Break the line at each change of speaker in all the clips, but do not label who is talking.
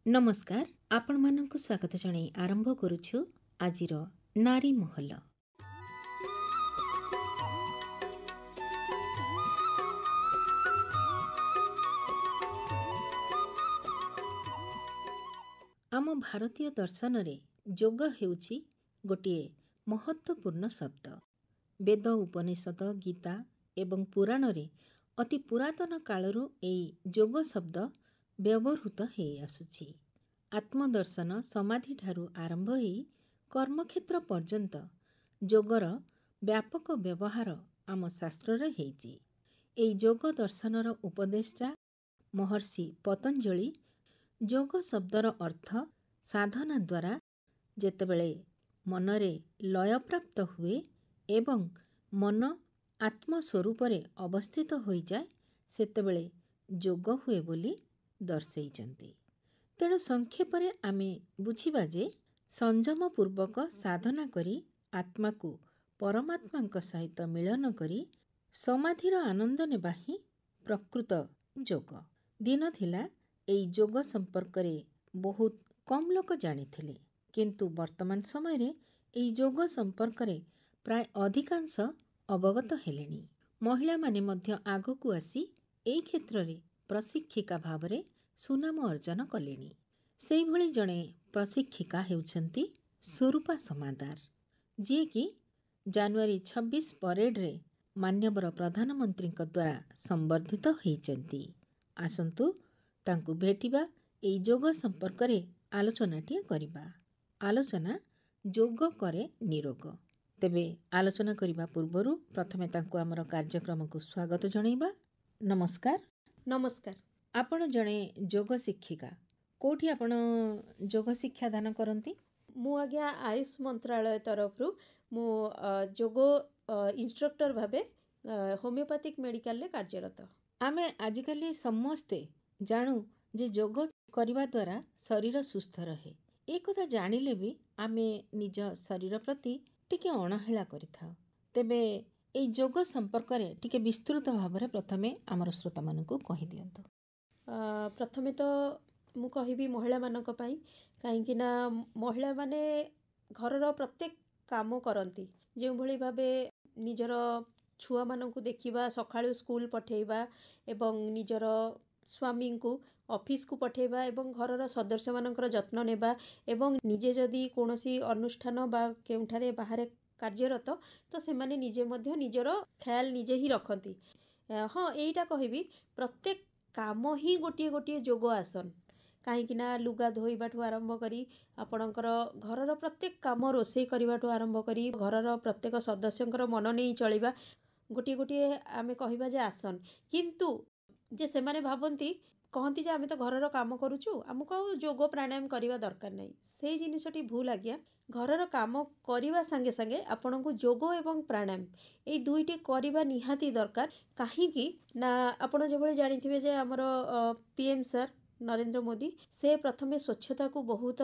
नमस्कार आपण मानक स्वागत जणे आरंभ करुछु आजिर नारी महल। आम भारतीय दर्शन रे जोग हेउछि गोटिए महत्वपूर्ण शब्द। वेद उपनिषद गीता एवं पुराण रे अति पुरातन कालरू एई जोग शब्द व्यवहृत हे आसुछि। आत्मदर्शन समाधि ठारू आरंभ होई कर्मक्षेत्र पर्यंत जोगर व्यापक व्यवहार आम शास्त्र रे हेछि। एई जोग दर्शनर उपदेष्टा महर्षि पतंजलि जोग शब्दर अर्थ साधना द्वारा जेतेबेले मनरे लय प्राप्त हुए एवं मन आत्मस्वरूप रे अवस्थित होई जाए सेतेबेले जोग हुए बोली दर्शेइचंती। तेणु संक्षेपरे आमे बुझिबा जे संयम पूर्वक साधना करी आत्मा को परमात्मा सहित मिलन करी समाधिर आनंद नेबा ही प्रकृत जोग। दिन थिला एई जोग संपर्क रे बहुत कम लोक जानिथिले, किंतु वर्तमान समय रे एई जोग संपर्क रे प्राय अधिकांश अवगत हेलेनी। महिला माने मध्य आगकू आसी एई क्षेत्र रे प्रशिक्षिका भावरे सुनाम अर्जन कलेनी। सेई भली जणे प्रशिक्षिका हेउछंती स्वरूपा समादार, जे कि जनवरी 26 परेड रे मान्यवर प्रधानमंत्री द्वारा संबर्धित होइचंती। आसंतु तांकु भेटिबा एई जोग संपर्क रे आलोचनाटिए करिबा। आलोचना जोग करे निरोग। तेबे आलोचना करिबा पूर्वरु प्रथमे तांकु आमर कार्यक्रम को स्वागत जणैबा। नमस्कार।
नमस्कार।
आपण जणे जोग शिक्षिका, कोठी आपण जोग शिक्षा दान करंती?
मु आज्ञा आयुष मंत्रालय तरफ मु जोग इंस्ट्रक्टर भाबे होमियोपैथिक मेडिकल रे कार्यरत।
आमे आजिकाली समस्ते जानू जे जोग करिबा द्वारा शरीर सुस्थ रहे। ए कथा जानिले भी आमे निज शरीर प्रति टिके अणहेला करिथाउ। तेबे एई जोग संपर्क रे टिके विस्तृत भाबरे प्रथमे आमर श्रोता मानकु कहि दियंतु।
प्रथमे तो मु कहिबी महिला मानक पई, काहेकि ना महिला माने घरर प्रत्येक काम करती। जो भली भाबे निजर छुआ मानकु देखिबा, सकाळु स्कूल पठेइबा एवं निजर स्वामी को ऑफिस को पठेइबा एवं घरर सदस्य मानकर जत्न नेबा एवं निजे जदि कोनोसी अनुष्ठान बा केउठारे बाहरे कार्यरत तो से माने निजे मध्य निजर ख्याल निजे ही रखती। हाँ, एटा कहिबी प्रत्येक काम ही गोटे गोटे जोग आसन। कहीं ना लुगा धोइबाठू आरंभ करी आपणकर घरर प्रत्येक काम रोषे करबाठू आरंभ करी घरर प्रत्येक सदस्यंकर मन नहीं चलिबा गोटे गोटे आमे कहिबा जे आसन। किंतु जे से माने भाबंती कहती जे आमे तो घरर काम करूछु, आमको जोग प्राणायाम करबा दरकार नहीं। से जिनिसटी भूल आज्ञा। घरर काम करबा संगे संगे आपनको जोग एवं प्राणायाम ए दुईटी करबा निहाती दरकार। काहेकि ना आपण जेबळे जानिथिबे जे हमर पीएम सर नरेंद्र मोदी से प्रथमे स्वच्छता को बहुत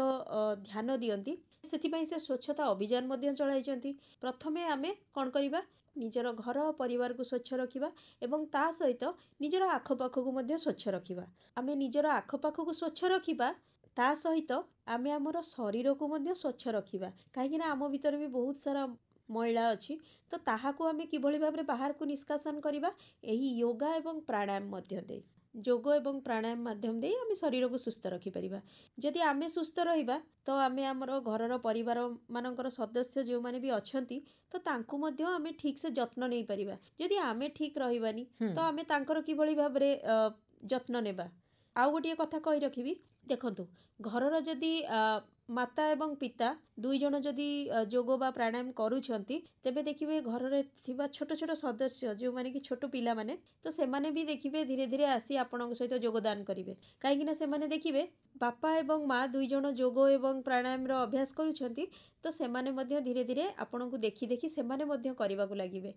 ध्यान दियंती। सेथिपई से स्वच्छता अभियान मध्य चलाइचंती। प्रथमे आमे कोन करिबा, निजर घर परिवार को स्वच्छ रखिबा एवं ता सहित निजर आखपाख को मध्य स्वच्छ रखिबा। आमे निजर आखपाख को स्वच्छ रखिबा ता सहित आमे हमर शरीर को मध्य स्वच्छ रखिबा। काहेकि ना आम भीतर भी बहुत सारा मैला अच्छी, तो ताहाको आमे किभଳି भाबरे बाहर को निष्कासन करिबा एही योगा एवं प्राणायाम मध्य दे जोग एवं प्राणायाम माध्यम दे आमे शरीर को सुस्थ रखि परिबा। जदि आमे सुस्थ रहिबा तो आमे हमर घरर परिवार मानकर सदस्य जो माने भी अछंती तो तांकु मध्य आमे ठीक से जत्न नै परिबा। जदि आमे ठीक रहिबानी तो आमे तांकर किभଳି भाबरे जत्न नेबा। आउ गोटे कथा कहि रखिबी, देखंतु घरर जदि माता एवं पिता दुई जन जदि जोग बा प्राणायाम करूछंती तेबे देखिबे घर थिबा छोट छोट सदस्य जो माने कि छोट पिला माने तो से माने भी देखिबे धीरे धीरे आसी आपनक सहित योगदान करिवे काहेकि ना से माने देखिबे बापा एवं माँ दुई जन जोग एवं प्राणायाम रो अभ्यास करूछंती तो से माने मध्य धीरे धीरे आपनक देखि देखि से माने मध्य करिबा को लागिबे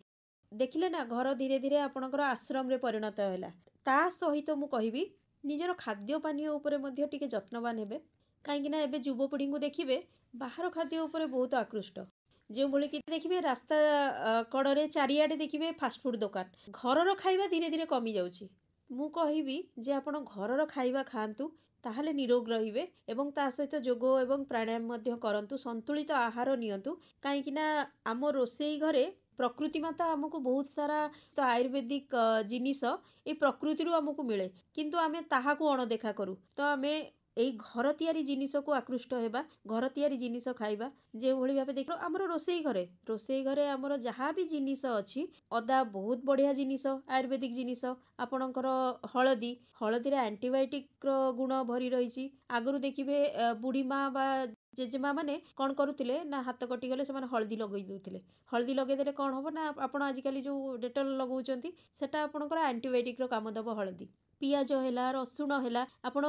देखिले ना घर धीरे धीरे आपनकर आश्रम रे परिणत होला ता सहित मु कहिबी निजर खाद्य पानीय उपरे मध्य टिके यत्नवान हेबे कहीं एबे युवपीढ़ी को देखिए बाहर खाद्य उपर बहुत आकृष्ट जो भली कि देखिए रास्ता कड़े चारिआडे देखिए फास्टफुड दुकान घरर खाइबा धीरे धीरे कमी जाउछि मु कहिबी जे आपण घरर खाइबा खाआंतु ताहले निरोग रहिबे एवं ता सहित जोग एवं प्राणायाम मध्य करंतु संतुलित आहार नियंतु काहेकि ना आम रोसेई घरे प्रकृति माता आमको बहुत सारा तो आयुर्वेदिक जिनिस ए प्रकृति आमको मिले किंतु आमे ताहाको अणदेखा करू तो आमे एई घर तैयारी जिनिस को आकृष्ट हेबा घर तैयारी जिनिस खाइबा जे भली भाबे देखो हमर रोसेई घरे हमर जहाँ भी जिनिस अछि अदा बहुत बढ़िया जिनिस आयुर्वेदिक जिनिस आपणकर हळदी रे एंटीबायोटिक रो गुण भरी रहिछि आगरु देखिबे बुढ़ी माँ बा जेजेमा माने कौन करुतिले ना हाथ कटि गले से माने हळदी लगै दउतिले हळदी लगै देले कौन होबो ना आपण आजिकाली जो डेटॉल लगौचंती सेटा आपणकर एंटीबायोटिक रो काम दबो हळदी पियाज हैला रसुण हैला आपण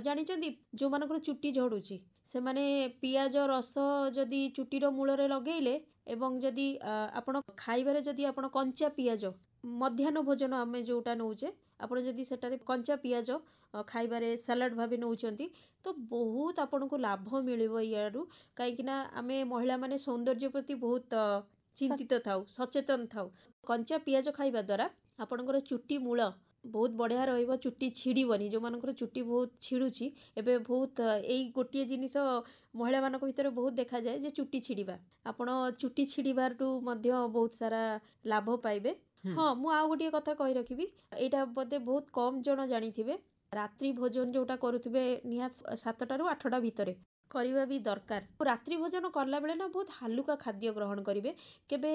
जानिचंती जो मानकर चुट्टी झड़ुची से माने पियाज रस जदि चुट्टीर मूलरे लगेइले एवं जदि आपण खाइबारे जदि आपण कंचा पियाज मध्याह्न भोजन आमे जोटा नौचे आपण जदि सेटारे कंचा पियाज खाइबारे सलाड भाबे नौचंती तो बहुत आपण को लाभ मिलिबो यारू काहेकि ना आमे महिला माने सौंदर्य प्रति बहुत चिंतित थाउ सचेतन थाउ कंचा पियाज खाइबा द्वारा आपणकर चुट्टी मूल बहुत बढ़िया रहिबो चुट्टी छिड़ीबनी जो मानकर चुट्टी बहुत छिड़ुची एबे बहुत एई गोटिए जिनिस महिला मानक भितर बहुत देखा जाए जे चुट्टी छिड़ीबा आपण चुट्टी छिड़ीबारटू मध्य बहुत सारा लाभ पाइबे हाँ मु आ गोटिए कथा कहि रखिबी एटा बदे बहुत कम जन जानिथिबे रात्रि भोजन जोटा करूथिबे निहात 7टा रु 8टा भितरे करिबा भी दरकार रात्रि भोजन करला बेले ना बहुत हालुका खाद्य ग्रहण करिवे केबे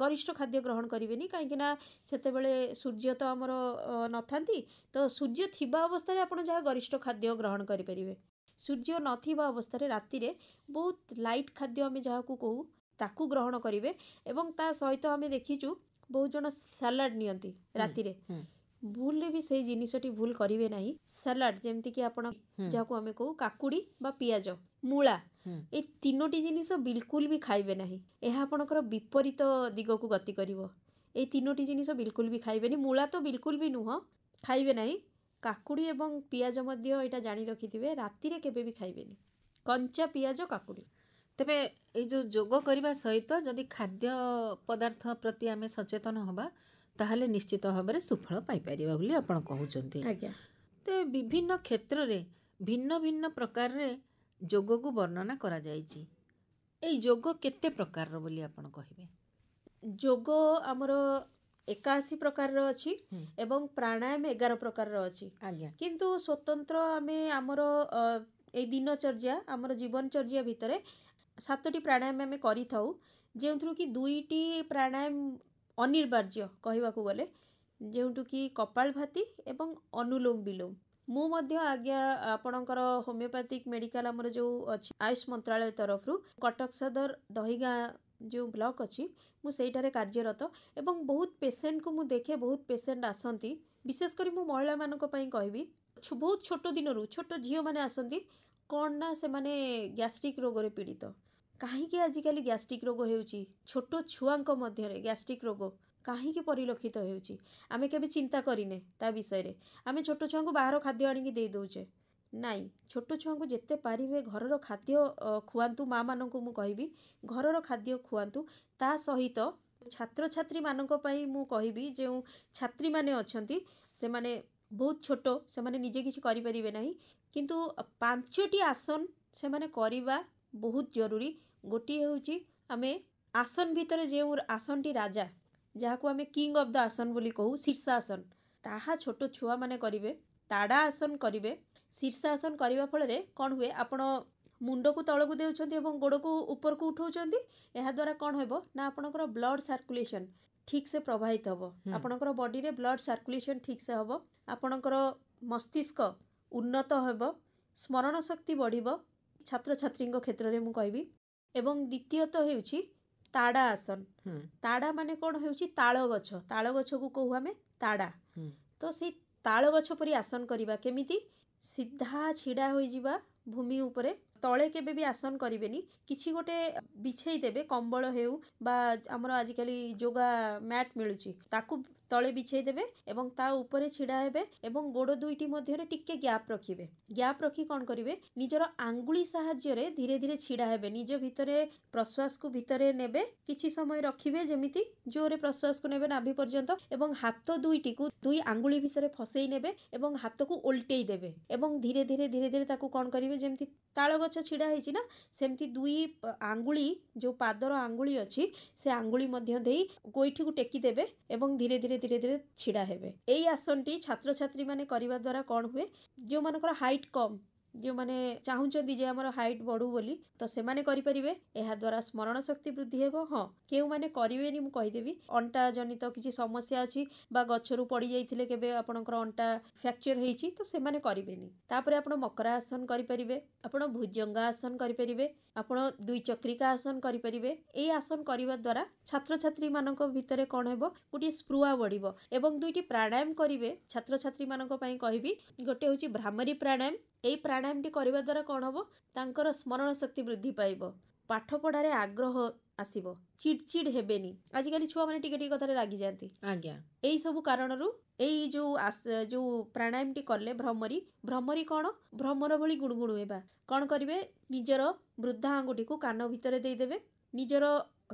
गरिष्ठ खाद्य ग्रहण करिवेनी काहेकि ना सेते बेले सूर्य तो हमर नथांती तो सूर्य थिबा अवस्था रे आपण जहा गरिष्ठ खाद्य ग्रहण करि परिवे सूर्य नथिबा अवस्था रे राति रे बहुत लाइट खाद्य हमें जहा को कहू ताकू ग्रहण करिवे एवं ता सहित हमें देखिचु बहुत जन सलाड नियंती राति रे भूल भी से जिनिसटी भूल करिवे नाही सलाड जेमति कि आपण जाको हमें कहू काकुड़ी बा पियाज मूला ए तीनोटी जिनिस बिल्कुल भी खाइबे नाही एहा आपणकर विपरीत दिग को गति करिवो ए तीनोटी जिनिस बिल्कुल भी खाइबेनी मूला तो बिल्कुल भी नुह खाइबे नाही काकुड़ी एवं पियाज मध्य एटा जानि रखिथिबे राति रे केबे भी खाइबेनी कंचा पियाज काकुड़ी
तेबे ए जो जोग करबा सहित जदि खाद्य पदार्थ प्रति आमे सचेतन हबा ताहले निश्चित भाव में सुफल पाइपर बोली आप कहते
आज्ञा
तो विभिन्न क्षेत्र रे भिन्न भिन्न प्रकार रे जोग को वर्णना करा जायछि ए जोग केते प्रकार रो बोली आपण कहिबे
जोग हमर 81 प्रकार रो अछि एवं प्राणायाम 11 प्रकार रो अछि
आज्ञा
किंतु स्वतंत्र आमे हमर ए दिनचर्या हमर जीवनचर्या भितरे 7टी प्राणायाम आमे करि थाउ जेउथरु कि 2टी प्राणायाम अनिर्वार्य कहवाकू गले जेउटू कि कपालभाति एवं अनुलोम विलोम मु मध्य आज्ञा आपणकर होमियोपैथिक मेडिकल हमर जो अछि आयुष मंत्रालय तरफ रु कटक सदर दहीगाँ जो ब्लॉक अछि मु सेठारे कार्यरत एवं बहुत पेशेंट को मु देखे बहुत पेशेंट आसंती विशेष करी मु महिला मानक पई कहबी बहुत छोट दिनरु छोट झियो माने आसंती कोन ना से माने गैस्ट्रिक रोग रे पीड़ित काहेकि आजिकाली गैस्ट्रिक रोग हेउची छोट छुआंक मध्य रे गैस्ट्रिक रोग काहेकि परिलक्षित हेउची आमे केबे चिंता करिने ता विषय रे आमे छोट छुआ को बाहर खाद्य आनी की दे दोचे नाई छोट छुआ को जेते पारिबे घरर खाद्य खुआंतु माँ मानक मु कहबी घरर खाद्य खुआंतु ता सहित छात्र छात्री मानक पई मु कहबी जे छात्री माने अछंती से माने बहुत छोट से माने निजे किछि करि परिबे नाही किंतु 5टी आसन से माने करिबा बहुत जरूरी गोटी हेउची आमे आसन भितर जे आसनटी राजा जहाको आमे किंग ऑफ द आसन बोली कहू शीर्षासन ताहा छोट छुआ माने करिवे ताड़ा आसन करिवे शीर्षासन करिवा फल रे कोन हुए आपण मुंड को तळकु देउछंती एवं गोड़ को ऊपर को उठाउछंती एहा द्वारा कोन हेबो ना आपणकर ब्लड सर्कुलेशन ठीक से प्रवाहित हबो आपणकर बॉडी रे ब्लड सर्कुलेशन ठीक से हबो आपणकर मस्तिष्क उन्नत हेबो स्मरण शक्ति बढ़िबो ଛାତ୍ରଛାତ୍ରୀଙ୍କ କ୍ଷେତ୍ରରେ ମୁଁ କହିବି। ଏବଂ ଦ୍ୱିତୀୟତଃ ହେଉଛି ତାଡ଼ା ଆସନ। ତାଡ଼ା ମାନେ କ'ଣ ହେଉଛି? ତାଳ ଗଛ। ତାଳ ଗଛକୁ କହୁ ଆମେ ତାଡ଼ା। ତ ସେଇ ତାଳ ଗଛ ପରି ଆସନ କରିବା କେମିତି? ସିଧା ଛିଡ଼ା ହୋଇଯିବା ଭୂମି ଉପରେ। ତଳେ କେବେ ବି ଆସନ କରିବେନି। କିଛି ଗୋଟେ ବିଛେଇ ଦେବେ, କମ୍ବଳ ହେଉ ବା ଆମର ଆଜିକାଲି ଯୋଗା ମ୍ୟାଟ୍ ମିଳୁଛି, ତାକୁ ତଳେ ବିଛେଇ ଦେବେ ଏବଂ ତା ଉପରେ ଛିଡ଼ା ହେବେ ଏବଂ ଗୋଡ଼ ଦୁଇଟି ମଧ୍ୟରେ ଟିକେ ଗ୍ୟାପ୍ ରଖିବେ। ଗ୍ୟାପ୍ ରଖି କ'ଣ କରିବେ? ନିଜର ଆଙ୍ଗୁଳି ସାହାଯ୍ୟରେ ଧୀରେ ଧୀରେ ଛିଡ଼ା ହେବେ। ନିଜ ଭିତରେ ପ୍ରଶ୍ୱାସକୁ ଭିତରେ ନେବେ, କିଛି ସମୟ ରଖିବେ, ଯେମିତି ଜୋରରେ ପ୍ରଶ୍ୱାସକୁ ନେବେ ନାଭି ପର୍ଯ୍ୟନ୍ତ, ଏବଂ ହାତ ଦୁଇଟିକୁ ଦୁଇ ଆଙ୍ଗୁଳି ଭିତରେ ଫସେଇ ନେବେ ଏବଂ ହାତକୁ ଓଲଟେଇ ଦେବେ ଏବଂ ଧୀରେ ଧୀରେ ଧୀରେ ଧୀରେ ତାକୁ କ'ଣ କରିବେ? ଯେମିତି ତାଳ ଗଛ ଛିଡ଼ା ହେଇଛି ନା, ସେମିତି ଦୁଇ ଆଙ୍ଗୁଳି, ଯେଉଁ ପାଦର ଆଙ୍ଗୁଳି ଅଛି, ସେ ଆଙ୍ଗୁଳି ମଧ୍ୟ ଦେଇ ଗୋଇଠିକୁ ଟେକି ଦେବେ ଏବଂ ଧୀରେ ଧୀରେ ଧୀରେ ଧୀରେ ଛିଡ଼ା ହେବେ। ଏଇ ଆସନଟି ଛାତ୍ରଛାତ୍ରୀମାନେ କରିବା ଦ୍ୱାରା କ'ଣ ହୁଏ? ଯେଉଁମାନଙ୍କର ହାଇଟ୍ କମ୍, ଯେଉଁମାନେ ଚାହୁଁଛନ୍ତି ଯେ ଆମର ହାଇଟ୍ ବଢ଼ୁ ବୋଲି, ତ ସେମାନେ କରିପାରିବେ। ଏହାଦ୍ୱାରା ସ୍ମରଣ ଶକ୍ତି ବୃଦ୍ଧି ହେବ। ହଁ, କେଉଁମାନେ କରିବେନି ମୁଁ କହିଦେବି। ଅଣ୍ଟା ଜନିତ କିଛି ସମସ୍ୟା ଅଛି ବା ଗଛରୁ ପଡ଼ି ଯାଇଥିଲେ କେବେ ଆପଣଙ୍କର ଅଣ୍ଟା ଫ୍ରାକ୍ଚର ହେଇଛି, ତ ସେମାନେ କରିବେନି। ତାପରେ ଆପଣ ମକରା ଆସନ କରିପାରିବେ, ଆପଣ ଭୁଜଙ୍ଗା ଆସନ କରିପାରିବେ, ଆପଣ ଦୁଇ ଚକ୍ରିକା ଆସନ କରିପାରିବେ। ଏଇ ଆସନ କରିବା ଦ୍ୱାରା ଛାତ୍ରଛାତ୍ରୀମାନଙ୍କ ଭିତରେ କ'ଣ ହେବ? ଗୋଟିଏ ସ୍ପୃହା ବଢ଼ିବ। ଏବଂ ଦୁଇଟି ପ୍ରାଣାୟାମ କରିବେ ଛାତ୍ରଛାତ୍ରୀମାନଙ୍କ ପାଇଁ କହିବି। ଗୋଟେ ହେଉଛି ଭ୍ରାମରୀ ପ୍ରାଣାୟାମ। ଏଇ ପ୍ରାଣାୟାମଟି କରିବା ଦ୍ୱାରା କ'ଣ ହେବ? ତାଙ୍କର ସ୍ମରଣ ଶକ୍ତି ବୃଦ୍ଧି ପାଇବ, ପାଠପଢ଼ାରେ ଆଗ୍ରହ ଆସିବ, ଚିଡ଼ଚିଡ଼ ହେବେନି। ଆଜିକାଲି ଛୁଆମାନେ ଟିକେ ଟିକେ କଥାରେ ରାଗିଯାଆନ୍ତି।
ଆଜ୍ଞା।
ଏଇ ସବୁ କାରଣରୁ ଏଇ ଯେଉଁ ପ୍ରାଣାୟାମଟି କଲେ ଭ୍ରମରୀ କ'ଣ? ଭ୍ରମର ଭଳି ଗୁଣୁଗୁଣୁ ହେବା। କ'ଣ କରିବେ? ନିଜର ବୃଦ୍ଧା ଆଙ୍ଗୁଠିକୁ କାନ ଭିତରେ ଦେଇଦେବେ, ନିଜର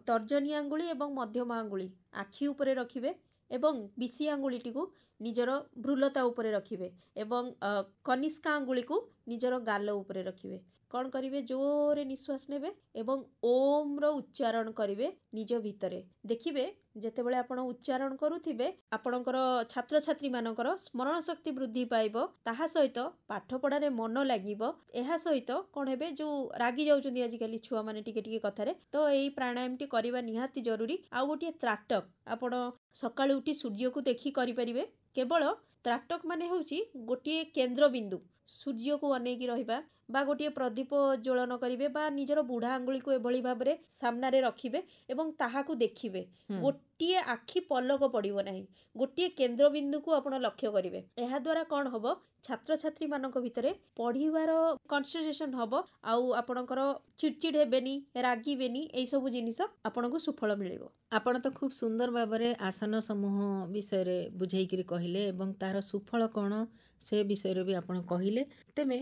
ତର୍ଜନୀ ଆଙ୍ଗୁଳି ଏବଂ ମଧ୍ୟମ ଆଙ୍ଗୁଳି ଆଖି ଉପରେ ରଖିବେ ଏବଂ ବିଶି ଆଙ୍ଗୁଳିଟିକୁ ନିଜର ଭ୍ରୁଲତା ଉପରେ ରଖିବେ ଏବଂ କନିଷ୍କା ଆଙ୍ଗୁଳିକୁ ନିଜର ଗାଲ ଉପରେ ରଖିବେ। କ'ଣ କରିବେ? ଜୋରରେ ନିଶ୍ୱାସ ନେବେ ଏବଂ ଓମ୍ର ଉଚ୍ଚାରଣ କରିବେ ନିଜ ଭିତରେ। ଦେଖିବେ ଯେତେବେଳେ ଆପଣ ଉଚ୍ଚାରଣ କରୁଥିବେ, ଆପଣଙ୍କର ଛାତ୍ରଛାତ୍ରୀମାନଙ୍କର ସ୍ମରଣ ଶକ୍ତି ବୃଦ୍ଧି ପାଇବ, ତାହା ସହିତ ପାଠପଢ଼ାରେ ମନ ଲାଗିବ। ଏହା ସହିତ କ'ଣ ହେବେ? ଯେଉଁ ରାଗି ଯାଉଛନ୍ତି ଆଜିକାଲି ଛୁଆମାନେ ଟିକେ ଟିକେ କଥାରେ, ତ ଏଇ ପ୍ରାଣାୟାମଟି କରିବା ନିହାତି ଜରୁରୀ। ଆଉ ଗୋଟିଏ ତ୍ରାଟକ, ଆପଣ ସକାଳୁ ଉଠି ସୂର୍ଯ୍ୟକୁ ଦେଖି କରିପାରିବେ। କେବଳ ତ୍ରାଟକ ମାନେ ହେଉଛି ଗୋଟିଏ କେନ୍ଦ୍ରବିନ୍ଦୁ, ସୂର୍ଯ୍ୟକୁ ଅନେଇକି ରହିବା ବା ଗୋଟିଏ ପ୍ରଦୀପ ଜ୍ୱଳନ କରିବେ ବା ନିଜର ବୁଢ଼ା ଆଙ୍ଗୁଳିକୁ ଏଭଳି ଭାବରେ ସାମ୍ନାରେ ରଖିବେ ଏବଂ ତାହାକୁ ଦେଖିବେ। ଗୋଟିଏ ଆଖି ପଲକ ପଡ଼ିବ ନାହିଁ, ଗୋଟିଏ କେନ୍ଦ୍ରବିନ୍ଦୁକୁ ଆପଣ ଲକ୍ଷ୍ୟ କରିବେ। ଏହାଦ୍ୱାରା କ'ଣ ହେବ? ଛାତ୍ରଛାତ୍ରୀମାନଙ୍କ ଭିତରେ ପଢ଼ିବାର କନସେନ୍ଟ୍ରେସନ୍ ହେବ, ଆଉ ଆପଣଙ୍କର ଚିଡ଼ଚିଡ଼ ହେବେନି, ରାଗିବେନି। ଏଇସବୁ ଜିନିଷ ଆପଣଙ୍କୁ ସୁଫଳ ମିଳିବ।
ଆପଣ ତ ଖୁବ୍ ସୁନ୍ଦର ଭାବରେ ଆସନ ସମୂହ ବିଷୟରେ ବୁଝେଇକିରି କହିଲେ ଏବଂ ତାହାର ସୁଫଳ କ'ଣ ସେ ବିଷୟରେ ବି ଆପଣ କହିଲେ। ତେବେ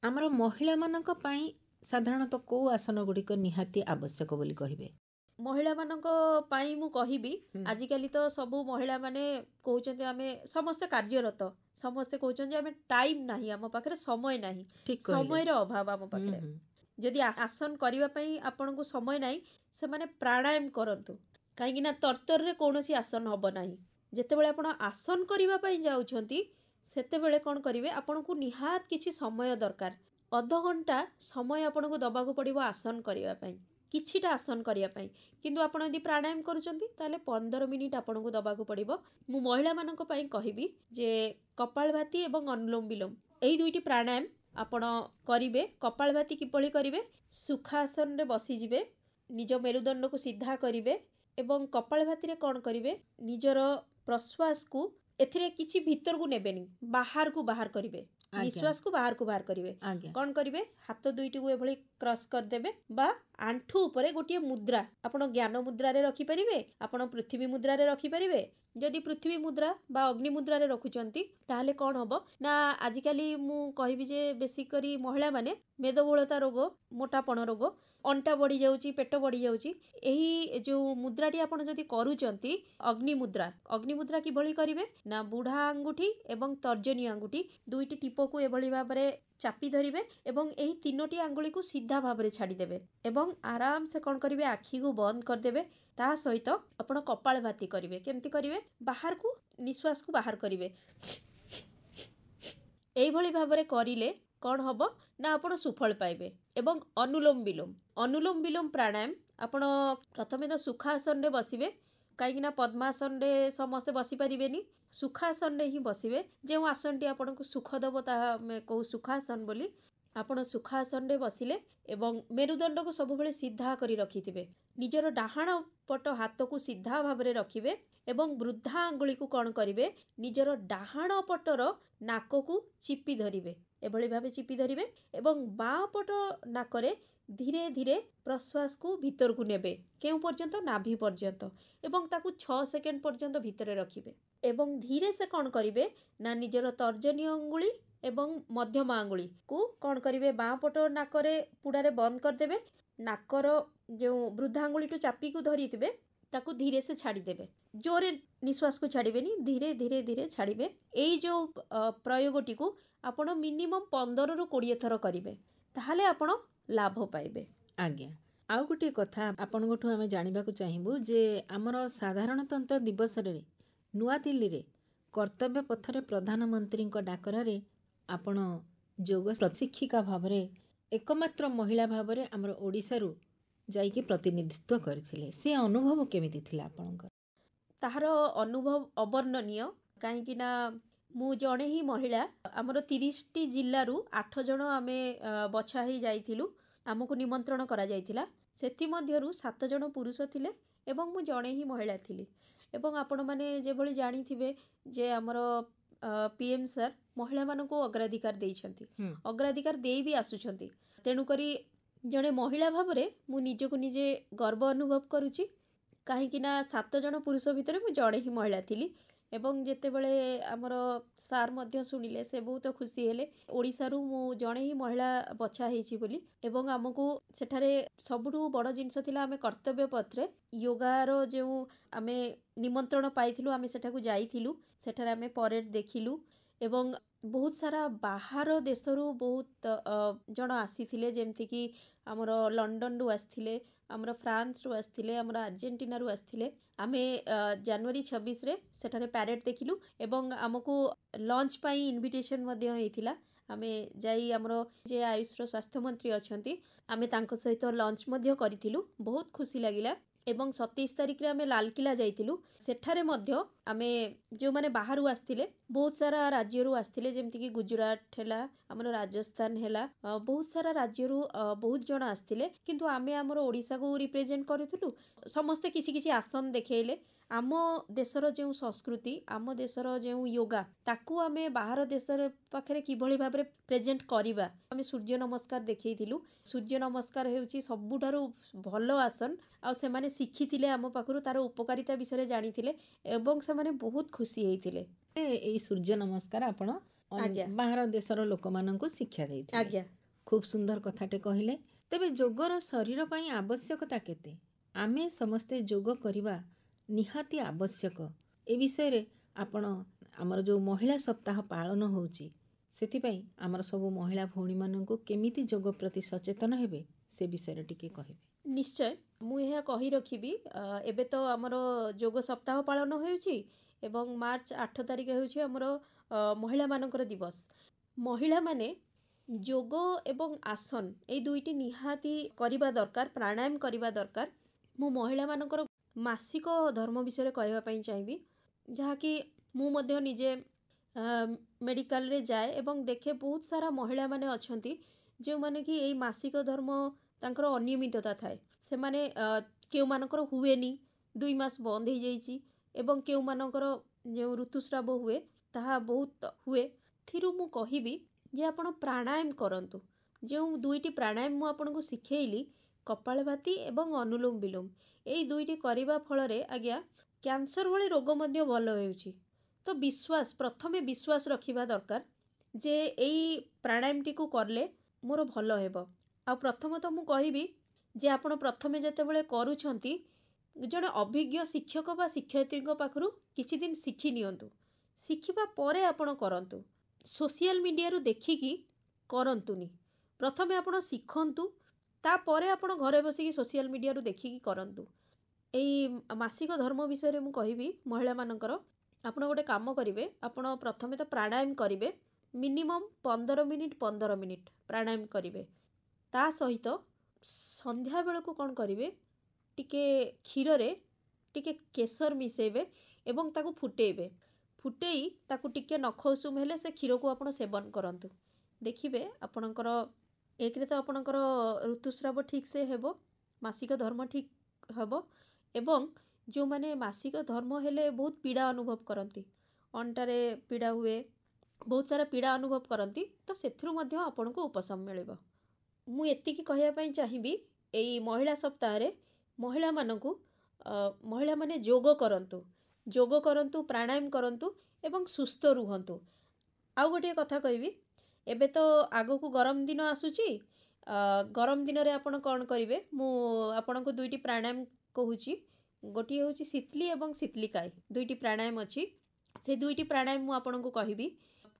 ଆମର ମହିଳାମାନଙ୍କ ପାଇଁ ସାଧାରଣତଃ କେଉଁ ଆସନ ଗୁଡ଼ିକ ନିହାତି ଆବଶ୍ୟକ ବୋଲି କହିବେ?
ମହିଳାମାନଙ୍କ ପାଇଁ ମୁଁ କହିବି, ଆଜିକାଲି ତ ସବୁ ମହିଳାମାନେ କହୁଛନ୍ତି ଆମେ ସମସ୍ତେ କାର୍ଯ୍ୟରତ, ସମସ୍ତେ କହୁଛନ୍ତି ଯେ ଆମେ ଟାଇମ୍ ନାହିଁ, ଆମ ପାଖରେ ସମୟ ନାହିଁ, ସମୟର ଅଭାବ ଆମ ପାଖରେ। ଯଦି ଆସନ କରିବା ପାଇଁ ଆପଣଙ୍କୁ ସମୟ ନାହିଁ, ସେମାନେ ପ୍ରାଣାୟାମ କରନ୍ତୁ, କାହିଁକି ନା ତରତରରେ କୌଣସି ଆସନ ହେବ ନାହିଁ। ଯେତେବେଳେ ଆପଣ ଆସନ କରିବା ପାଇଁ ଯାଉଛନ୍ତି, ସେତେବେଳେ କ'ଣ କରିବେ? ଆପଣଙ୍କୁ ନିହାତି କିଛି ସମୟ ଦରକାର। ଅଧଘଣ୍ଟା ସମୟ ଆପଣଙ୍କୁ ଦେବାକୁ ପଡ଼ିବ ଆସନ କରିବା ପାଇଁ, କିଛିଟା ଆସନ କରିବା ପାଇଁ। କିନ୍ତୁ ଆପଣ ଯଦି ପ୍ରାଣାୟାମ କରୁଛନ୍ତି, ତାହେଲେ 15 ମିନିଟ୍ ଆପଣଙ୍କୁ ଦେବାକୁ ପଡ଼ିବ। ମୁଁ ମହିଳାମାନଙ୍କ ପାଇଁ କହିବି ଯେ କପାଳଭାତି ଏବଂ ଅନୁଲୋମ ବିଲୋମ, ଏଇ ଦୁଇଟି ପ୍ରାଣାୟାମ ଆପଣ କରିବେ। କପାଳଭାତି କିଭଳି କରିବେ? ସୁଖାସନରେ ବସିଯିବେ, ନିଜ ମେରୁଦଣ୍ଡକୁ ସିଧା କରିବେ ଏବଂ କପାଳଭାତିରେ କ'ଣ କରିବେ? ନିଜର ପ୍ରଶ୍ୱାସକୁ ଏଥିରେ କିଛି ଭିତରକୁ ନେବେନି, ବାହାରକୁ ବାହାର କରିବେ। ନିଶ୍ୱାସକୁ ବାହାରକୁ ବାହାର କରିବେ। କ'ଣ କରିବେ? ହାତ ଦୁଇଟିକୁ ଏଭଳି କ୍ରସ୍ କରିଦେବେ ବା ଆଣ୍ଠୁ ଉପରେ ଗୋଟିଏ ମୁଦ୍ରା, ଆପଣ ଜ୍ଞାନ ମୁଦ୍ରାରେ ରଖିପାରିବେ, ଆପଣ ପୃଥିବୀ ମୁଦ୍ରାରେ ରଖିପାରିବେ। ଯଦି ପୃଥିବୀ ମୁଦ୍ରା ବା ଅଗ୍ନି ମୁଦ୍ରାରେ ରଖୁଛନ୍ତି, ତାହେଲେ କ'ଣ ହେବ ନା, ଆଜିକାଲି ମୁଁ କହିବି ଯେ ବେଶୀ କରି ମହିଳାମାନେ ମେଦବହୁଳତା ରୋଗ, ମୋଟାପଣ ରୋଗ, ଅଣ୍ଟା ବଢ଼ିଯାଉଛି, ପେଟ ବଢ଼ିଯାଉଛି। ଏହି ଯେଉଁ ମୁଦ୍ରାଟି ଆପଣ ଯଦି କରୁଛନ୍ତି ଅଗ୍ନିମୁଦ୍ରା କିଭଳି କରିବେ ନା, ବୁଢ଼ା ଆଙ୍ଗୁଠି ଏବଂ ତର୍ଜନୀ ଆଙ୍ଗୁଠି ଦୁଇଟି ଟିପକୁ ଏଭଳି ଭାବରେ ଚାପି ଧରିବେ ଏବଂ ଏହି 3ଟି ଆଙ୍ଗୁଳିକୁ ସିଧା ଭାବରେ ଛାଡ଼ିଦେବେ ଏବଂ ଆରାମସେ କ'ଣ କରିବେ? ଆଖିକୁ ବନ୍ଦ କରିଦେବେ। ତା ସହିତ ଆପଣ କପାଳଭାତି କରିବେ। କେମିତି କରିବେ? ବାହାରକୁ ନିଶ୍ୱାସକୁ ବାହାର କରିବେ। এইଭଳି ଭାବରେ କରିଲେ କ'ଣ ହେବ ନା, ଆପଣ ସୁଫଳ ପାଇବେ। ଏବଂ ଅନୁଲୋମ ବିଲୋମ ପ୍ରାଣାୟାମ, ଆପଣ ପ୍ରଥମେ ତ ସୁଖାସନରେ ବସିବେ, କାହିଁକିନା ପଦ୍ମାସନରେ ସମସ୍ତେ ବସିପାରିବେନି। ସୁଖାସନରେ ହିଁ ବସିବେ। ଯେଉଁ ଆସନଟି ଆପଣଙ୍କୁ ସୁଖ ଦେବ ତାହା ଆମେ କହୁ ସୁଖାସନ ବୋଲି। ଆପଣ ସୁଖାସନରେ ବସିଲେ ଏବଂ ମେରୁଦଣ୍ଡକୁ ସବୁବେଳେ ସିଧା କରି ରଖିଥିବେ। ନିଜର ଡାହାଣ ପଟ ହାତକୁ ସିଧା ଭାବରେ ରଖିବେ ଏବଂ ବୃଦ୍ଧା ଆଙ୍ଗୁଳିକୁ କ'ଣ କରିବେ, ନିଜର ଡାହାଣ ପଟର ନାକକୁ ଚିପି ଧରିବେ। ଏଭଳି ଭାବେ ଚିପି ଧରିବେ ଏବଂ ବାଁ ପଟ ନାକରେ ଧୀରେ ଧୀରେ ପ୍ରଶ୍ୱାସକୁ ଭିତରକୁ ନେବେ। କେଉଁ ପର୍ଯ୍ୟନ୍ତ? ନାଭି ପର୍ଯ୍ୟନ୍ତ। ଏବଂ ତାକୁ 6 ସେକେଣ୍ଡ ପର୍ଯ୍ୟନ୍ତ ଭିତରେ ରଖିବେ ଏବଂ ଧୀରେ ସେ କ'ଣ କରିବେ ନା ନିଜର ତର୍ଜନୀ ଅଙ୍ଗୁଳି ଏବଂ ମଧ୍ୟମ ଆଙ୍ଗୁଳିକୁ କ'ଣ କରିବେ, ବାଁ ପଟ ନାକରେ ପୁଡ଼ାରେ ବନ୍ଦ କରିଦେବେ। ନାକର ଯେଉଁ ବୃଦ୍ଧା ଆଙ୍ଗୁଳିଠୁ ଚାପିକୁ ଧରିଥିବେ ତାକୁ ଧୀରେ ସେ ଛାଡ଼ିଦେବେ। ଜୋରେ ନିଶ୍ୱାସକୁ ଛାଡ଼ିବେନି, ଧୀରେ ଧୀରେ ଧୀରେ ଛାଡ଼ିବେ। ଏଇ ଯେଉଁ ପ୍ରୟୋଗଟିକୁ ଆପଣ ମିନିମମ୍ 15ରୁ 20 ଥର କରିବେ, ତାହେଲେ ଆପଣ ଲାଭ ପାଇବେ।
ଆଜ୍ଞା, ଆଉ ଗୋଟିଏ କଥା ଆପଣଙ୍କଠୁ ଆମେ ଜାଣିବାକୁ ଚାହିଁବୁ ଯେ ଆମର ସାଧାରଣତନ୍ତ୍ର ଦିବସରେ ନୂଆଦିଲ୍ଲୀରେ କର୍ତ୍ତବ୍ୟ ପଥରେ ପ୍ରଧାନମନ୍ତ୍ରୀଙ୍କ ଡାକରାରେ ଆପଣ ଯୋଗ ପ୍ରଶିକ୍ଷିକା ଭାବରେ ଏକମାତ୍ର ମହିଳା ଭାବରେ ଆମର ଓଡ଼ିଶାରୁ ଯାଇକି ପ୍ରତିନିଧିତ୍ୱ କରିଥିଲେ। ସେ ଅନୁଭବ କେମିତି ଥିଲା ଆପଣଙ୍କର?
ତାହାର ଅନୁଭବ ଅବର୍ଣ୍ଣନୀୟ। କାହିଁକି ନା ମୁଁ ଜଣେ ହିଁ ମହିଳା। ଆମର 30ଟି ଜିଲ୍ଲାରୁ 8 ଜଣ ଆମେ ବଛା ହେଇ ଯାଇଥିଲୁ। ଆମକୁ ନିମନ୍ତ୍ରଣ କରାଯାଇଥିଲା। ସେଥିମଧ୍ୟରୁ 7 ଜଣ ପୁରୁଷ ଥିଲେ ଏବଂ ମୁଁ ଜଣେ ହିଁ ମହିଳା ଥିଲି। ଏବଂ ଆପଣମାନେ ଯେଭଳି ଜାଣିଥିବେ ଯେ ଆମର PM ସାର୍ ମହିଳାମାନଙ୍କୁ ଅଗ୍ରାଧିକାର ଦେଇଛନ୍ତି, ଅଗ୍ରାଧିକାର ଦେଇ ବି ଆସୁଛନ୍ତି। ତେଣୁକରି ଜଣେ ମହିଳା ଭାବରେ ମୁଁ ନିଜକୁ ନିଜେ ଗର୍ବ ଅନୁଭବ କରୁଛି। କାହିଁକି ନା 7 ଜଣ ପୁରୁଷ ଭିତରେ ମୁଁ ଜଣେ ହିଁ ମହିଳା ଥିଲି। ଏବଂ ଯେତେବେଳେ ଆମର ସାର୍ ମଧ୍ୟ ଶୁଣିଲେ ସେ ବହୁତ ଖୁସି ହେଲେ, ଓଡ଼ିଶାରୁ ମୁଁ ଜଣେ ହିଁ ମହିଳା ବଛା ହେଇଛି ବୋଲି। ଏବଂ ଆମକୁ ସେଠାରେ ସବୁଠୁ ବଡ଼ ଜିନିଷ ଥିଲା, ଆମେ କର୍ତ୍ତବ୍ୟ ପଥରେ ୟୋଗାର ଯେଉଁ ଆମେ ନିମନ୍ତ୍ରଣ ପାଇଥିଲୁ, ଆମେ ସେଠାକୁ ଯାଇଥିଲୁ। ସେଠାରେ ଆମେ ପରେଡ୍ ଦେଖିଲୁ ଏବଂ ବହୁତ ସାରା ବାହାର ଦେଶରୁ ବହୁତ ଜଣ ଆସିଥିଲେ, ଯେମିତିକି ଆମର ଲଣ୍ଡନରୁ ଆସିଥିଲେ, ଆମର ଫ୍ରାନ୍ସରୁ ଆସିଥିଲେ, ଆମର ଆର୍ଜେଣ୍ଟିନାରୁ ଆସିଥିଲେ। ଆମେ ଜାନୁଆରୀ 26ରେ ସେଠାରେ ପ୍ୟାରେଡ୍ ଦେଖିଲୁ ଏବଂ ଆମକୁ ଲଞ୍ଚ ପାଇଁ ଇନଭିଟେସନ୍ ମଧ୍ୟ ହେଇଥିଲା। ଆମେ ଯାଇ ଆମର ଯେ ଆୟୁଷର ସ୍ୱାସ୍ଥ୍ୟମନ୍ତ୍ରୀ ଅଛନ୍ତି, ଆମେ ତାଙ୍କ ସହିତ ଲଞ୍ଚ ମଧ୍ୟ କରିଥିଲୁ। ବହୁତ ଖୁସି ଲାଗିଲା। ଏବଂ 27 ତାରିଖରେ ଆମେ ଲାଲକିଲ୍ଲା ଯାଇଥିଲୁ। ସେଠାରେ ମଧ୍ୟ ଆମେ ଯେଉଁମାନେ ବାହାରୁ ଆସିଥିଲେ, ବହୁତ ସାରା ରାଜ୍ୟରୁ ଆସିଥିଲେ, ଯେମିତିକି ଗୁଜୁରାଟ ହେଲା, ଆମର ରାଜସ୍ଥାନ ହେଲା, ବହୁତ ସାରା ରାଜ୍ୟରୁ ବହୁତ ଜଣ ଆସିଥିଲେ। କିନ୍ତୁ ଆମେ ଆମର ଓଡ଼ିଶାକୁ ରିପ୍ରେଜେଣ୍ଟ କରୁଥିଲୁ। ସମସ୍ତେ କିଛି କିଛି ଆସନ ଦେଖେଇଲେ। ଆମ ଦେଶର ଯେଉଁ ସଂସ୍କୃତି, ଆମ ଦେଶର ଯେଉଁ ୟୋଗା, ତାକୁ ଆମେ ବାହାର ଦେଶର ପାଖରେ କିଭଳି ଭାବରେ ପ୍ରେଜେଣ୍ଟ କରିବା, ଆମେ ସୂର୍ଯ୍ୟ ନମସ୍କାର ଦେଖେଇଥିଲୁ। ସୂର୍ଯ୍ୟ ନମସ୍କାର ହେଉଛି ସବୁଠାରୁ ଭଲ ଆସନ। ଆଉ ସେମାନେ ଶିଖିଥିଲେ ଆମ ପାଖରୁ, ତାର ଉପକାରିତା ବିଷୟରେ ଜାଣିଥିଲେ ଏବଂ ସେମାନେ ବହୁତ ଖୁସି ହେଇଥିଲେ।
ଏଇ ସୂର୍ଯ୍ୟ ନମସ୍କାର ଆପଣ ବାହାର ଦେଶର ଲୋକମାନଙ୍କୁ ଶିକ୍ଷା ଦେଇଥିଲେ।
ଆଜ୍ଞା,
ଖୁବ୍ ସୁନ୍ଦର କଥାଟେ କହିଲେ। ତେବେ ଯୋଗର ଶରୀର ପାଇଁ ଆବଶ୍ୟକତା କେତେ? ଆମେ ସମସ୍ତେ ଯୋଗ କରିବା ନିହାତି ଆବଶ୍ୟକ। ଏ ବିଷୟରେ ଆପଣ ଆମର ଯେଉଁ ମହିଳା ସପ୍ତାହ ପାଳନ ହେଉଛି, ସେଥିପାଇଁ ଆମର ସବୁ ମହିଳା ଭଉଣୀମାନଙ୍କୁ କେମିତି ଯୋଗ ପ୍ରତି ସଚେତନ ହେବେ ସେ ବିଷୟରେ ଟିକେ କହିବେ।
ନିଶ୍ଚୟ, ମୁଁ ଏହା କହି ରଖିବି। ଏବେ ତ ଆମର ଯୋଗ ସପ୍ତାହ ପାଳନ ହେଉଛି ଏବଂ ମାର୍ଚ୍ଚ 8 ତାରିଖ ହେଉଛି ଆମର ମହିଳାମାନଙ୍କର ଦିବସ। ମହିଳାମାନେ ଯୋଗ ଏବଂ ଆସନ ଏଇ ଦୁଇଟି ନିହାତି କରିବା ଦରକାର, ପ୍ରାଣାୟାମ କରିବା ଦରକାର। ମୁଁ ମହିଳାମାନଙ୍କର ମାସିକ ଧର୍ମ ବିଷୟରେ କହିବା ପାଇଁ ଚାହିଁବି, ଯାହାକି ମୁଁ ମଧ୍ୟ ନିଜେ ମେଡ଼ିକାଲରେ ଯାଏ ଏବଂ ଦେଖେ ବହୁତ ସାରା ମହିଳାମାନେ ଅଛନ୍ତି ଯେଉଁମାନେ କି ଏଇ ମାସିକ ଧର୍ମ ତାଙ୍କର ଅନିୟମିତତା ଥାଏ। ସେମାନେ କେଉଁମାନଙ୍କର ହୁଏନି, 2 ମାସ ବନ୍ଦ ହେଇଯାଇଛି ଏବଂ କେଉଁମାନଙ୍କର ଯେଉଁ ଋତୁସ୍ରାବ ହୁଏ ତାହା ବହୁତ ହୁଏ। ଏଥିରୁ ମୁଁ କହିବି ଯେ ଆପଣ ପ୍ରାଣାୟାମ କରନ୍ତୁ। ଯେଉଁ 2ଟି ପ୍ରାଣାୟାମ ମୁଁ ଆପଣଙ୍କୁ ଶିଖେଇଲି, କପାଳଭାତି ଏବଂ ଅନୁଲୋମ ବିଲୋମ, ଏଇ 2ଟି କରିବା ଫଳରେ ଆଜ୍ଞା କ୍ୟାନ୍ସର ଭଳି ରୋଗ ମଧ୍ୟ ଭଲ ହେଉଛି। ତ ପ୍ରଥମେ ବିଶ୍ୱାସ ରଖିବା ଦରକାର ଯେ ଏଇ ପ୍ରାଣାୟାମଟିକୁ କଲେ ମୋର ଭଲ ହେବ। ଆଉ ପ୍ରଥମତଃ ମୁଁ କହିବି ଯେ ଆପଣ ପ୍ରଥମେ ଯେତେବେଳେ କରୁଛନ୍ତି, ଜଣେ ଅଭିଜ୍ଞ ଶିକ୍ଷକ ବା ଶିକ୍ଷୟିତ୍ରୀଙ୍କ ପାଖରୁ କିଛି ଦିନ ଶିଖି ନିଅନ୍ତୁ। ଶିଖିବା ପରେ ଆପଣ କରନ୍ତୁ। ସୋସିଆଲ ମିଡ଼ିଆରୁ ଦେଖିକି କରନ୍ତୁନି। ପ୍ରଥମେ ଆପଣ ଶିଖନ୍ତୁ, ତାପରେ ଆପଣ ଘରେ ବସିକି ସୋସିଆଲ ମିଡ଼ିଆରୁ ଦେଖିକି କରନ୍ତୁ। ଏଇ ମାସିକ ଧର୍ମ ବିଷୟରେ ମୁଁ କହିବି ମହିଳାମାନଙ୍କର। ଆପଣ ଗୋଟେ କାମ କରିବେ, ଆପଣ ପ୍ରଥମେ ତ ପ୍ରାଣାୟାମ କରିବେ। ମିନିମମ୍ 15 ମିନିଟ୍ ପ୍ରାଣାୟାମ କରିବେ। ତା ସହିତ ସନ୍ଧ୍ୟାବେଳକୁ କ'ଣ କରିବେ, ଟିକେ କ୍ଷୀରରେ ଟିକେ କେଶର ମିଶାଇବେ ଏବଂ ତାକୁ ଫୁଟେଇବେ। ତାକୁ ଟିକେ ନଖ ଉଷୁମ ହେଲେ ସେ କ୍ଷୀରକୁ ଆପଣ ସେବନ କରନ୍ତୁ। ଦେଖିବେ ଆପଣଙ୍କର एक तो आपणकर ऋतुस्राव ठीक से हेब, मासिक धर्म ठीक हेब, एवं जो माने मासिक धर्म हेले बहुत पीड़ा अनुभव करती, अंटारे पीड़ा हुए, बहुत सारा पीड़ा अनुभव करती, तो सेथुरु मध्य आपन को उपशम मिलिबो। मु एतिकी कहया पई चाहिबी एई महिला सप्ताह रे महिला मानकु महिला माने जोग करंतु, प्राणायाम करंतु एवं सुस्थ रुहंतु। आउ गोटे कथा कहबी, एबे तो आगो को गरम दिन आसुची, गरम दिन रे आपण कौन करिवे, मु आपण को दुईटी प्राणायाम कहूची। गोटे होची शीतली एवं शीतलिकाय, दुईटी प्राणायाम अछि, से दुईटी प्राणायाम मु आपण को कहबी।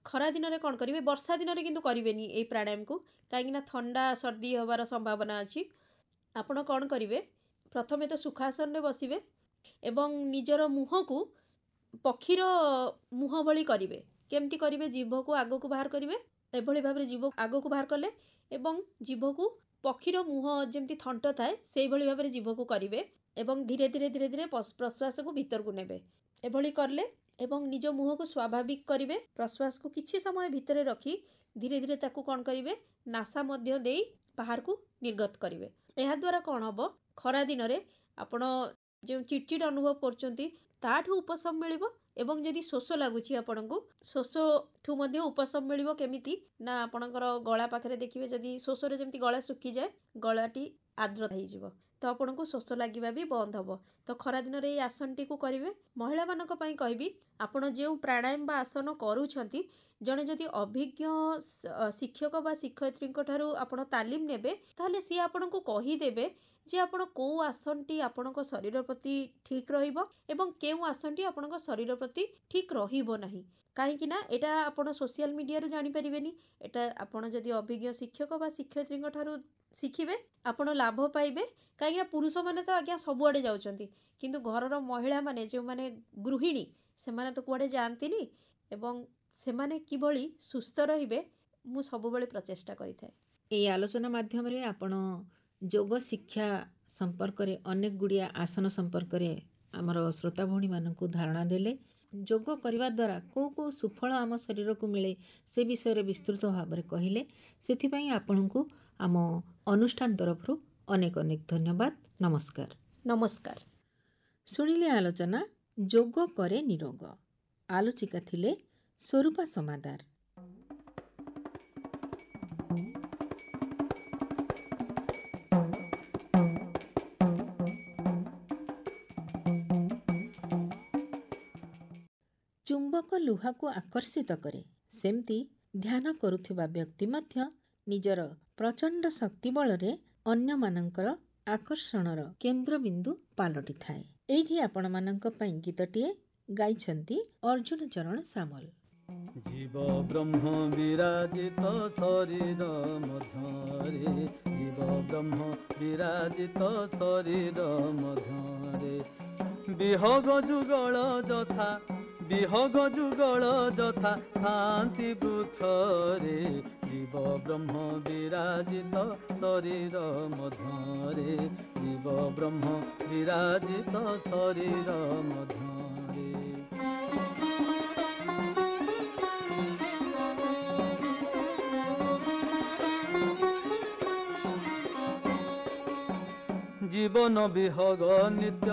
खरा दिन रे कौन करिवे, वर्षा दिन रे किंतु करिवेनी एई प्राणायाम को, काहेकि ना ठंडा सर्दी होबार संभावना अछि। आपण कौन करिवे, प्रथमे तो सुखासन रे बसिवे एवं निजर मुह को पक्षीर मुह भली करिवे। केमती करिवे, जीभ को आगो को बाहर करिवे, एभली भाबरे जीभ आगो को बाहर कले एवं जीभ को पक्षीर मुह जेमती थंट थाए सेई भली भाबरे जीभ को करिवे एवं धीरे धीरे धीरे धीरे प्रश्वास को भीतर को नेबे। एभली करले एवं निज मुह को स्वाभाविक करिवे, प्रश्वास को किछि समय भीतर रखी धीरे धीरे ताकू कौन करिवे, नासा मध्य देई बाहर को निर्गत करिवे। एहा द्वारा कौन हबो, खरा दिन रे आपण जो चिड़चिड़ अनुभव करचंती ताठू उपशम मिलिबो। एवं जदि शोष लागुची आपणको, शोष ठू मध्य उपशम मिलिबो केमिति ना, आपणकर गळा पाखरे देखिबे जदि शोषरे जेमति गळा सुखी जाए, गळाटी आर्द्र होई जिवो, तो आपणको शोष लागिबा भी बंद हबो। तो खरा दिन रे आसनटी को करिवे। महिला मानक पई कहबी, आपण जे प्राणायाम बा आसन करूछंती, जणे जदि अभिज्ञ शिक्षक बा शिक्षयित्री ठारू आपण तालीम नेबे, ताहले सी आपण को कही देबे जे आपण को आसनटी आपणको शरीर प्रति ठीक रहिबो एवं केउ आसनटी आपणको शरीर प्रति ठीक रहिबो नाही। काहेकि ना एटा आपण सोशल मीडिया रु जानि परिबेनी, एटा आपण जदि अभिज्ञ शिक्षक बा शिक्षयित्री ठारू शिखिबे आपण लाभ पाइबे। काहेकि पुरुष माने तो आज्ञा सबुआडे जाउचंती, किंतु घरर महिला माने जो माने गृहिणी से माने तो कुआडे जानतीनी, एवं से माने किभली सुस्थ रहिबे मु सबुबेले प्रचेष्टा करिथाए।
एई आलोचना माध्यम रे आपण जोग शिक्षा संपर्क रे अनेक गुड़िया आसन संपर्क रे आमर श्रोता भौणी मानकु धारणा देले। जोग करने द्वारा को को सुफल आम शरीर को मिले से विषय विस्तृत भाव में कहले। से आपण को आम अनुष्ठान तरफ अनेक अनेक धन्यवाद। नमस्कार।
नमस्कार।
शुणिले आलोचना जोग करे निरोग। आलोचिका थिले स्वरूपा समादार। चुंबक लुहा को आकर्षित करे, सेमती ध्यान करुथिबा व्यक्ति मध्य निजर प्रचंड शक्ति बल रे अन्य मानकर आकर्षणर केंद्र बिंदु पालटि थाए। एठी आपण मानक पई गीतटिए गाइछंती अर्जुन चरण सामल।
जीव ब्रह्म विराजित शरीर मध्यरे, जीव ब्रह्म विराजित शरीर मध्यरे, विहग जुगल जथा विहग जुगल जथा थांति वृक्षरे, जीव ब्रह्म विराजित शरीर मध्यरे, जीव ब्रह्म विराजित शरीर मध्यरे। जीवन विहग नित्य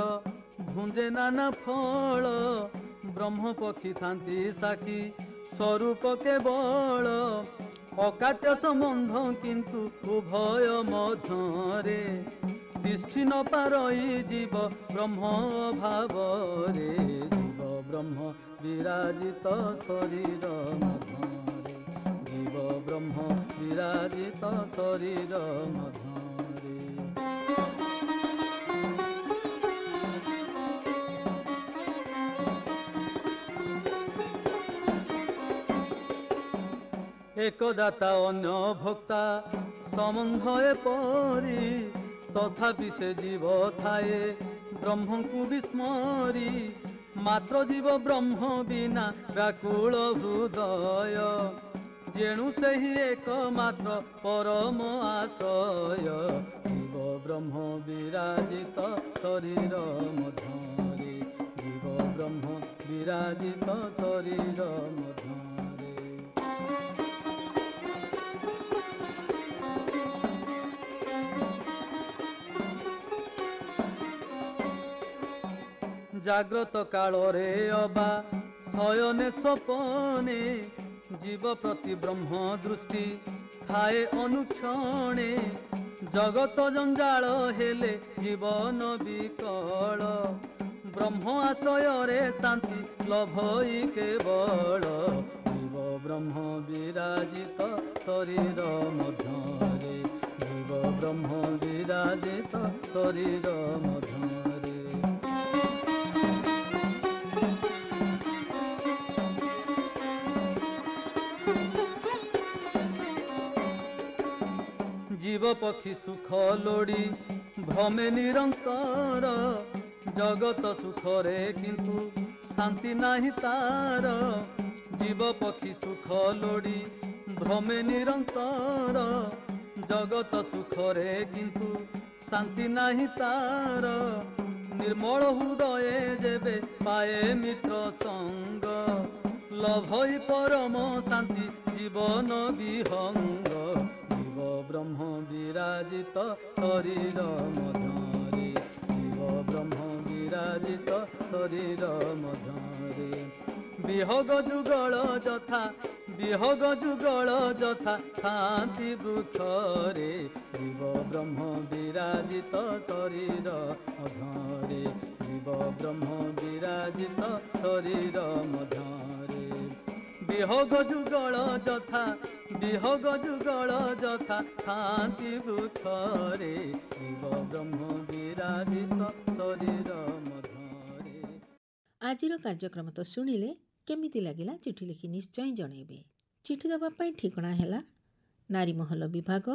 भुंजे नाना फल, ब्रह्म पक्षी थांती साखी स्वरूप केवल, अकाट्य संबंध किंतु उभय मध्यरे, तिष्ठि न पारई जीव ब्रह्म भावरे, जीव ब्रह्म विराजित शरीर मध्यरे, जीव ब्रह्म विराजित शरीर मध्यरे। एक दाता अन्य भोक्ता संबंध एपरी, तथापि से जीव थाए ब्रह्म को विस्मरी, मात्र जीव ब्रह्म बिना व्याकुल हृदय, जेणु से ही एकमात्र परम आश्रय, जीव ब्रह्म विराजित शरीर मध्यरे, जीव ब्रह्म विराजित शरीर मध्यरे। জাগ্রত কালরে অবা শয়নে স্বপনে জীব প্রতি ব্রহ্ম দৃষ্টি থায়ে অনুক্ষণে জগত জঞ্জাল হেলে জীবন বিকল ব্রহ্ম আশ্রୟରେ শান্তি লভই কেবল জীব ব্রহ্ম বিরাজিত শরীর ମଧ୍ୟରେ জীব ব্রহ্ম বিরাজিত শরীর ମଧ୍ୟରେ জীব পক্ষী সুখ লোড়ি ভ্রমে নিরন্তর জগত সুখরে কিন্তু শান্তি নাহি তার জীব পক্ষী সুখ লোড়ি ভ্রমে নিরন্তর জগত সুখরে কিন্তু শান্তি নাহি তার নির্মল হৃদয়ে যেবে পায়ে মিত্র সঙ্গ লভই পরম শান্তি জীবন বিহঙ্গ জীব ব্রহ্ম বিরাজিত শরীর ମଧ୍ୟରେ জীব ব্রহ্ম বিরাজিত শরীর ମଧ୍ୟରେ বিহগ যুগଳ যଥା ଥାନ୍ତି ବୃକ୍ଷରେ জীব ব্রহ্ম বিরাজিত শরীর ମଧ୍ୟରେ জীব ব্রহ্ম বিরাজিত শরীর ମଧ୍ୟରେ বিহগ যুগଳ যଥା ଥାନ୍ତି ବୃକ୍ଷରେ জীব ব্রহ্ম বিরাজিତ শরীর ମଧ୍ୟରେ।
ଆଜିର କାର୍ଯ୍ୟକ୍ରମ ତ ଶୁଣିଲେ କେମିତି ଲାଗିଲା ଚିଠି ଲେଖି ନିଶ୍ଚୟ ଜଣାଇବେ। ଚିଠି ଦେବା ପାଇଁ ଠିକଣା ହେଲା ନାରୀମହଲ ବିଭାଗ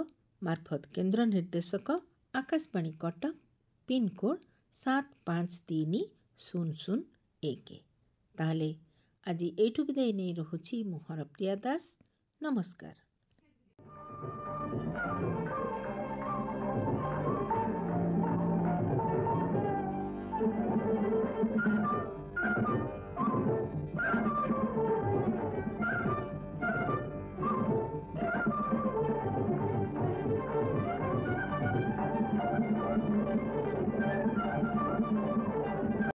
ମାର୍ଫତ କେନ୍ଦ୍ର ନିର୍ଦ୍ଦେଶକ ଆକାଶବାଣୀ କଟକ ପିନ୍କୋଡ଼୍ 753001। ତାହେଲେ ଆଜି ଏଇଠୁ ବିଦାୟ ନେଇ ରହୁଛି ମୁଁ ହରପ୍ରିୟା ଦାସ। ନମସ୍କାର।